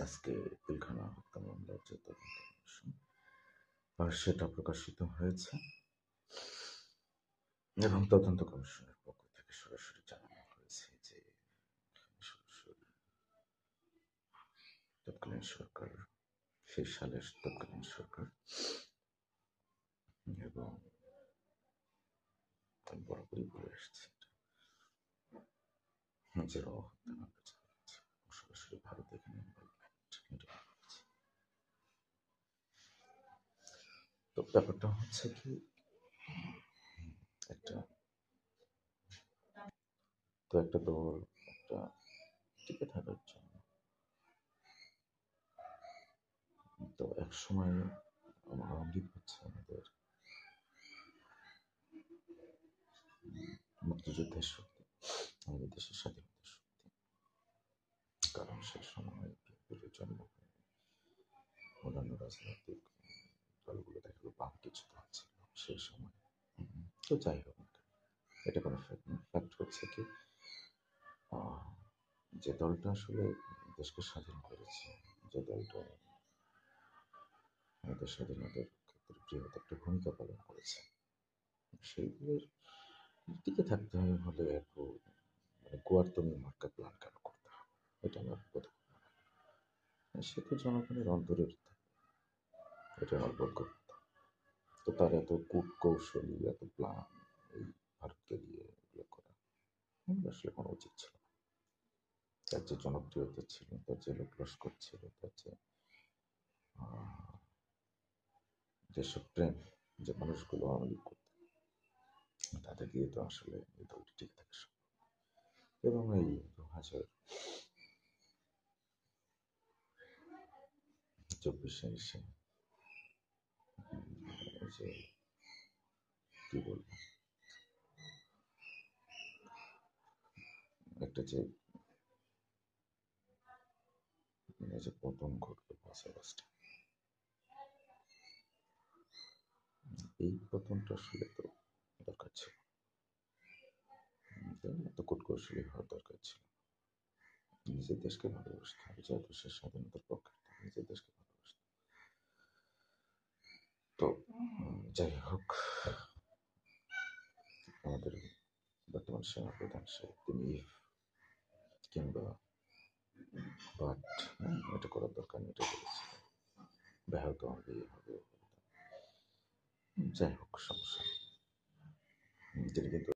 আজকে পিলখানা হত্যা মামলার যে তদন্ত কমিশন সেটা প্রকাশিত হয়েছে এবং তদন্ত কমিশনের পক্ষ থেকে সরাসরি জানানো হয়েছে যে সরাসরি তৎকালীন সরকার, সেই সালের তৎকালীন সরকার এবং বরাবরই বলে আসছে নিজেরাও হত্যা মামলা চালিয়েছে, সরাসরি ভারত এখানে তো ব্যাপারটা হচ্ছে কি, একটা দল একটা টিকে থাকার জন্য তো এক সময় আওয়ামী লীগ হচ্ছে আমাদের মুক্তিযুদ্ধের শক্তি, আমাদের দেশের স্বাধীনতার শক্তি। কারণ সেই সময় বিএনপির জন্ম হয়নি, অন্যান্য রাজনৈতিক দলগুলো দেখালো বাম কিছু দল ছিল সেই সময়। তো যাই হোক, এটা কোনো ফ্যাক্ট না। ফ্যাক্ট হচ্ছে কি, যে দলটা আসলে দেশকে স্বাধীন করেছে, যে দলটা আমাদের স্বাধীনতার ক্ষেত্রে বৃহৎ একটা ভূমিকা পালন করেছে, সেইগুলোর টিকে থাকতে হলে একটু গোয়ার্তনি মার্কা প্ল্যান কেন করতে হবে, এটা আমার প্রথম। সে তো জনগণের অন্তরের থাকে, এটা আমার বোধ। তো তার এত কূটকৌশলী, এত প্ল্যান এই ভারতকে দিয়ে এগুলো করা আসলে কোনো উচিত ছিল না। তার যে জনপ্রিয়তা ছিল, তার যে লোক লস্কর ছিল, তার যে দেশপ্রেম, যে মানুষগুলো আওয়ামী লীগ করত, তাদের দিয়ে তো আসলে এই দলটি ঠিক থাকে সম্ভব। এবং এই 2024 এসে যে কি বলবো, একটা যে পতন ঘটলো 5 আগস্ট, এই পতনটা আসলে তো দরকার ছিল, এত কূটকৌশলী হওয়ার দরকার ছিল। নিজের দেশকে ভালোবাসতে হবে, যেহেতু সে স্বাধীনতার পক্ষে, নিজের দেশকে ভালোবাসতে। তো যাই হোক, আমাদের বর্তমান সেনাপ্রধান তিনি কিংবা বাট এটা করার দরকার নেই, এটা বলেছিল ব্যাহত হবে, হবে। যাই হোক, সমস্যা নেই, তিনি কিন্তু